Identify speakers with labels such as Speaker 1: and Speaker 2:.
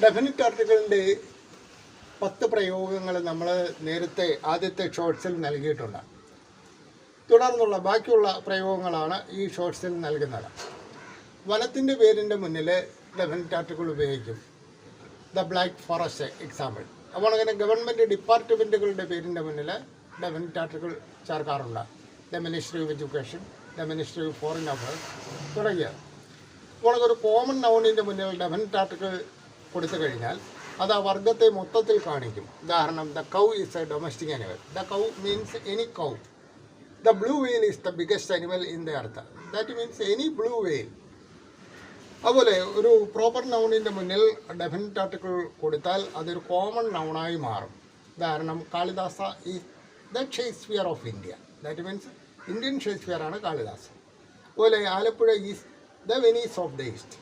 Speaker 1: Definite ആർട്ടിക്കിളിൻ്റെ 10 പ്രയോഗങ്ങൾ നമ്മൾ നേരത്തെ ആദ്യത്തെ ഷോർട്സിൽ നൽകിയിട്ടുണ്ട്. തുടർന്നുള്ള ബാക്കിയുള്ള പ്രയോഗങ്ങളാണ് ഈ ഷോർട്സിൽ നൽകുന്നത്. വനത്തിൻ്റെ പേരിൻ്റെ മുന്നിൽ ഡെഫിനിറ്റ് ആർട്ടിക്കിൾ ഉപയോഗിക്കും. The black forest example. അപ്പോൾ അങ്ങനെ ഗവൺമെൻറ് ഡിപ്പാർട്ട്മെൻറ്റുകളുടെ പേരിൻ്റെ മുന്നിൽ ഡെഫിനിറ്റ് ആർട്ടിക്കിൾ ചേർക്കാറുണ്ട്. The ministry of education, the ministry of foreign affairs തുടങ്ങിയത്. അപ്പോൾ ഒരു കോമൺ നൗണിൻ്റെ മുന്നിൽ ഡെഫിനിറ്റ് ആർട്ടിക്കിൾ കൊടുത്തു കഴിഞ്ഞാൽ അത് ആ വർഗത്തെ മൊത്തത്തിൽ കാണിക്കും. ഉദാഹരണം, the cow is A domestic animal. The cow means any cow. The blue whale is the biggest animal in the earth. That means any blue whale. അതുപോലെ ഒരു പ്രോപ്പർ നൗണിൻ്റെ മുന്നിൽ ഡെഫിനിറ്റ് ആർട്ടിക്കിൾ കൊടുത്താൽ അതൊരു കോമൺ നൗണായി മാറും. ഉദാഹരണം, Kalidasa is the Shakespeare of India. That means Indian Shakespeare ആണ് കാളിദാസ. അതുപോലെ Alappuzha is the Venice of the east.